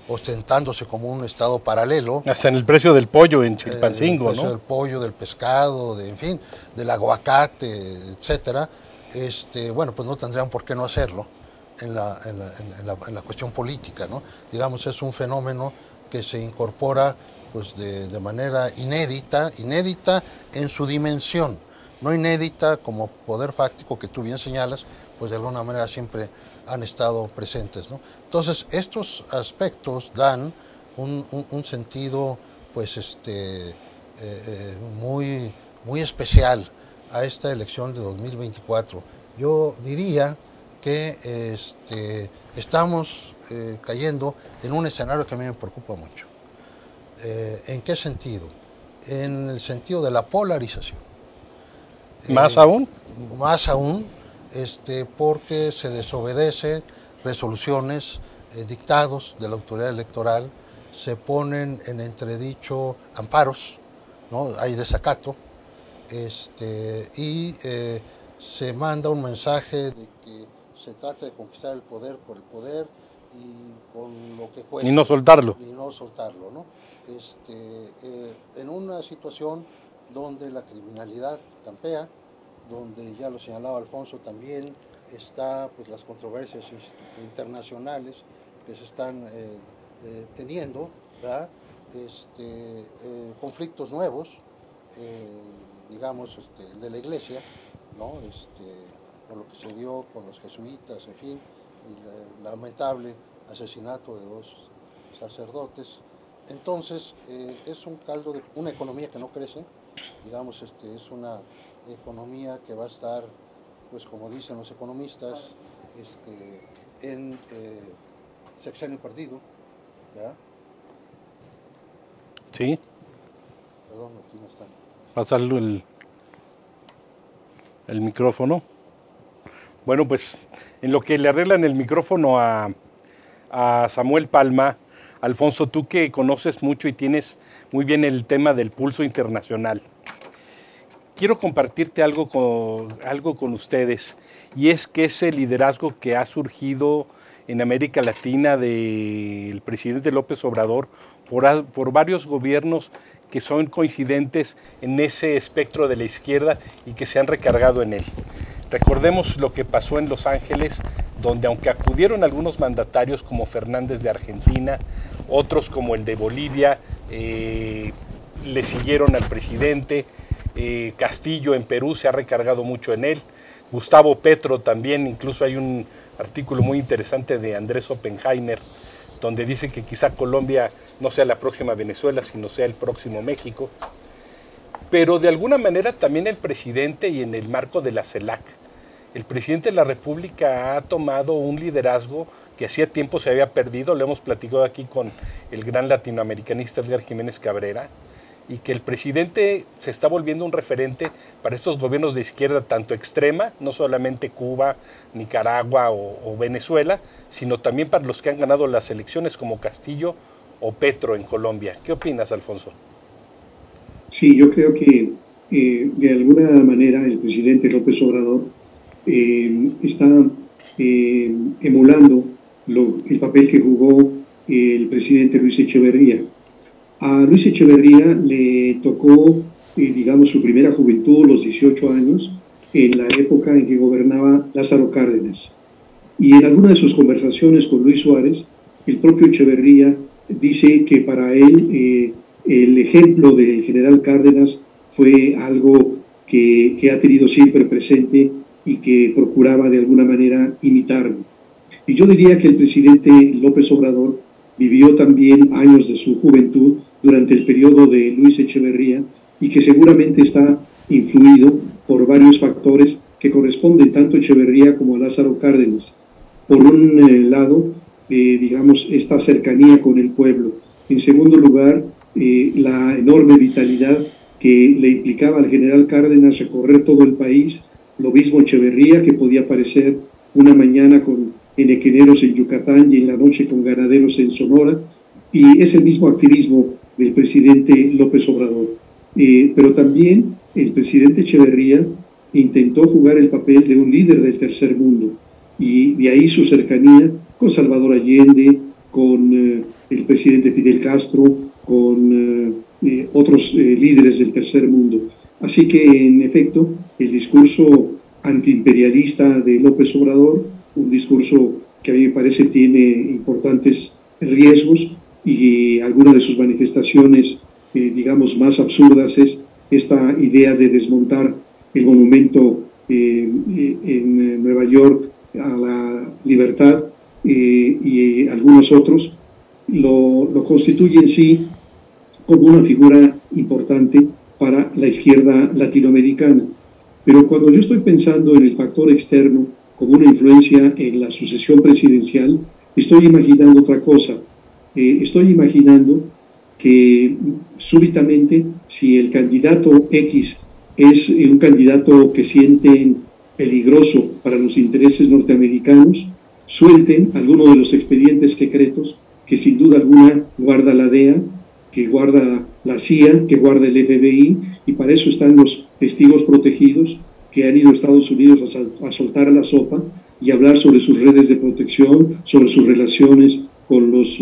ostentándose como un estado paralelo. Hasta en el precio del pollo en Chilpancingo, ¿no? El precio del pollo, del pescado, en fin, del aguacate, etcétera. Bueno, pues no tendrían por qué no hacerlo en la cuestión política, ¿no? Digamos, es un fenómeno que se incorpora pues de manera inédita en su dimensión, no inédita como poder fáctico que tú bien señalas, pues de alguna manera siempre han estado presentes, ¿no? Entonces, estos aspectos dan un sentido pues muy especial a esta elección de 2024. Yo diría que estamos cayendo en un escenario que a mí me preocupa mucho. ¿En qué sentido? En el sentido de la polarización. ¿Más aún? Más aún, porque se desobedecen resoluciones, dictados de la autoridad electoral, se ponen en entredicho amparos, ¿no? Hay desacato, y se manda un mensaje de que se trata de conquistar el poder por el poder y con lo que cuesta. Y no soltarlo. Y no soltarlo, ¿no? En una situación donde la criminalidad campea, donde ya lo señalaba Alfonso también, está pues las controversias internacionales que se están teniendo, ¿verdad? Conflictos nuevos, digamos el de la Iglesia, ¿no? Por lo que se dio con los jesuitas, en fin, y el lamentable asesinato de 2 sacerdotes. Entonces, es un caldo de una economía que no crece, digamos, es una economía que va a estar, pues como dicen los economistas, en sexenio perdido, ¿verdad? Sí. Perdón, aquí no está. Pasarlo el micrófono. Bueno, pues en lo que le arreglan el micrófono a Samuel Palma, Alfonso, tú que conoces mucho y tienes muy bien el tema del pulso internacional, quiero compartirte algo con ustedes, y es que ese liderazgo que ha surgido en América Latina del presidente López Obrador por varios gobiernos que son coincidentes en ese espectro de la izquierda y que se han recargado en él. Recordemos lo que pasó en Los Ángeles, donde aunque acudieron algunos mandatarios como Fernández de Argentina, otros como el de Bolivia, le siguieron al presidente. Castillo en Perú se ha recargado mucho en él. Gustavo Petro también, incluso hay un artículo muy interesante de Andrés Oppenheimer, donde dice que quizá Colombia no sea la próxima Venezuela, sino sea el próximo México. Pero de alguna manera también el presidente, y en el marco de la CELAC, el presidente de la República ha tomado un liderazgo que hacía tiempo se había perdido. Lo hemos platicado aquí con el gran latinoamericanista Edgar Jiménez Cabrera, y que el presidente se está volviendo un referente para estos gobiernos de izquierda tanto extrema, no solamente Cuba, Nicaragua o Venezuela, sino también para los que han ganado las elecciones como Castillo o Petro en Colombia. ¿Qué opinas, Alfonso? Sí, yo creo que de alguna manera el presidente López Obrador está emulando el papel que jugó el presidente Luis Echeverría. A Luis Echeverría le tocó, digamos, su primera juventud, los 18 años, en la época en que gobernaba Lázaro Cárdenas. Y en alguna de sus conversaciones con Luis Suárez, el propio Echeverría dice que para él el ejemplo del general Cárdenas fue algo que ha tenido siempre presente y que procuraba de alguna manera imitarlo. Y yo diría que el presidente López Obrador vivió también años de su juventud durante el periodo de Luis Echeverría y que seguramente está influido por varios factores que corresponden tanto a Echeverría como a Lázaro Cárdenas. Por un lado, digamos, esta cercanía con el pueblo. En segundo lugar, la enorme vitalidad que le implicaba al general Cárdenas recorrer todo el país, lo mismo Echeverría, que podía aparecer una mañana con enequeneros en Yucatán y en la noche con ganaderos en Sonora, y es el mismo activismo del presidente López Obrador. Pero también el presidente Echeverría intentó jugar el papel de un líder del tercer mundo, y de ahí su cercanía con Salvador Allende, con el presidente Fidel Castro, con otros líderes del tercer mundo. Así que, en efecto, el discurso antiimperialista de López Obrador, un discurso que a mí me parece tiene importantes riesgos, y alguna de sus manifestaciones, digamos, más absurdas es esta idea de desmontar el monumento en Nueva York a la libertad y algunos otros, lo constituye en sí como una figura importante para la izquierda latinoamericana. Pero cuando yo estoy pensando en el factor externo como una influencia en la sucesión presidencial, estoy imaginando otra cosa. Estoy imaginando que súbitamente, si el candidato X es un candidato que sienten peligroso para los intereses norteamericanos, suelten algunos de los expedientes secretos que sin duda alguna guarda la DEA, que guarda la CIA, que guarda el FBI, y para eso están los testigos protegidos que han ido a Estados Unidos a soltar la sopa y hablar sobre sus redes de protección, sobre sus relaciones con los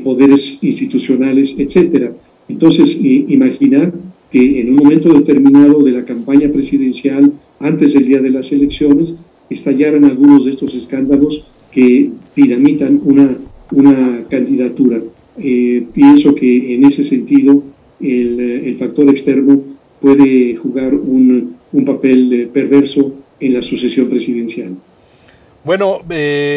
poderes institucionales, etcétera. Entonces, imaginar que en un momento determinado de la campaña presidencial, antes del día de las elecciones, estallaran algunos de estos escándalos que dinamitan una candidatura. Pienso que en ese sentido el factor externo puede jugar un papel perverso en la sucesión presidencial. Bueno,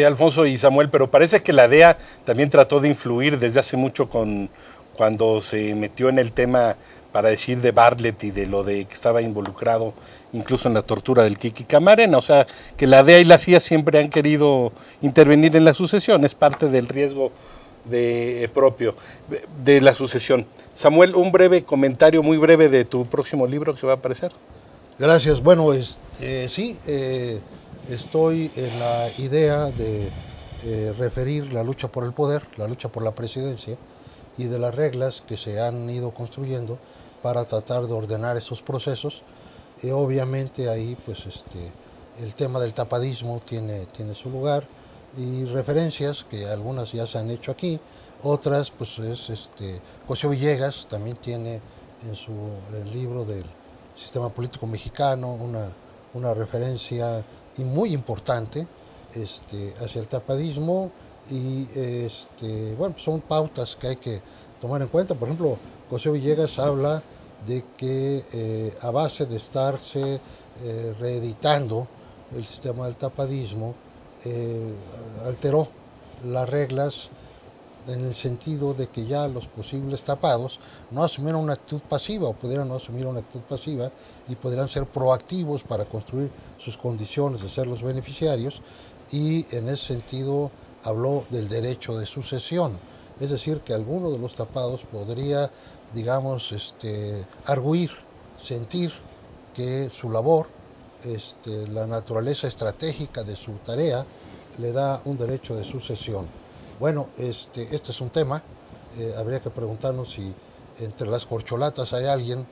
Alfonso y Samuel, pero parece que la DEA también trató de influir desde hace mucho cuando se metió en el tema, para decir, de Bartlett y de lo de que estaba involucrado incluso en la tortura del Kiki Camarena. O sea, que la DEA y la CIA siempre han querido intervenir en la sucesión, es parte del riesgo propio de la sucesión. Samuel, un breve comentario, muy breve, de tu próximo libro que se va a aparecer. Gracias. Bueno, sí, estoy en la idea de referir la lucha por el poder, la lucha por la presidencia y de las reglas que se han ido construyendo para tratar de ordenar esos procesos. Obviamente ahí pues el tema del tapadismo tiene su lugar, y referencias que algunas ya se han hecho aquí, otras pues es José Villegas también tiene en el libro del sistema político mexicano una referencia y muy importante hacia el tapadismo, y bueno, son pautas que hay que tomar en cuenta. Por ejemplo, José Villegas habla de que a base de estarse reeditando el sistema del tapadismo, alteró las reglas en el sentido de que ya los posibles tapados no asumieron una actitud pasiva, o pudieran no asumir una actitud pasiva y podrían ser proactivos para construir sus condiciones de ser los beneficiarios, y en ese sentido habló del derecho de sucesión, es decir, que alguno de los tapados podría, digamos, arguir, sentir que su labor, la naturaleza estratégica de su tarea, le da un derecho de sucesión. Bueno, este es un tema, habría que preguntarnos si entre las corcholatas hay alguien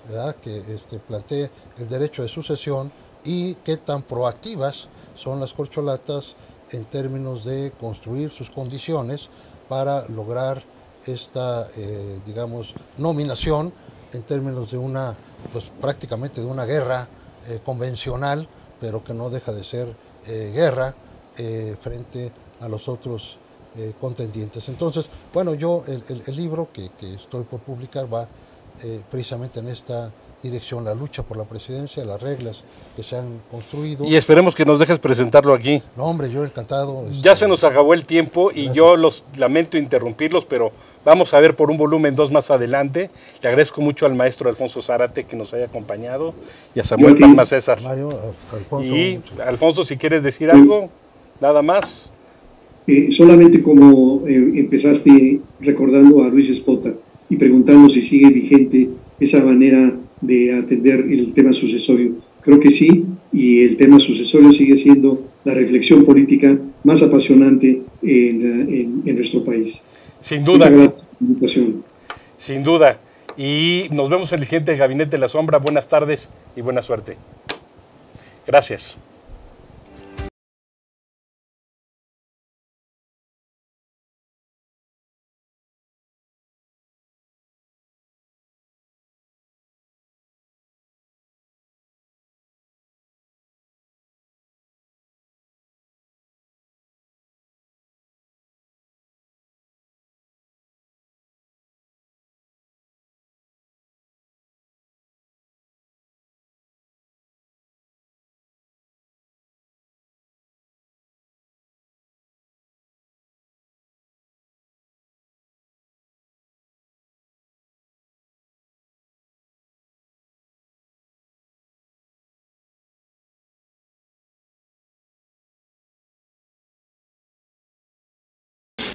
¿verdad?, que plantee el derecho de sucesión, y qué tan proactivas son las corcholatas en términos de construir sus condiciones para lograr esta, digamos, nominación en términos de pues prácticamente de una guerra convencional, pero que no deja de ser guerra frente a los otros contendientes. Entonces, bueno, yo el libro que estoy por publicar va precisamente en esta dirección, la lucha por la presidencia, las reglas que se han construido. Y esperemos que nos dejes presentarlo aquí. No, hombre, yo encantado. Ya se nos acabó el tiempo y yo los lamento interrumpirlos, pero vamos a ver por un volumen 2 más adelante. Le agradezco mucho al maestro Alfonso Zárate que nos haya acompañado, y a Samuel Palma César. Mario, Alfonso. Y Alfonso, si quieres decir algo, nada más. Solamente como empezaste recordando a Luis Espota y preguntando si sigue vigente esa manera de atender el tema sucesorio. Creo que sí, y el tema sucesorio sigue siendo la reflexión política más apasionante en nuestro país. Sin duda. Invitación. Sin duda. Y nos vemos en el siguiente Gabinete de la Sombra. Buenas tardes y buena suerte. Gracias.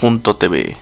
mx.tv.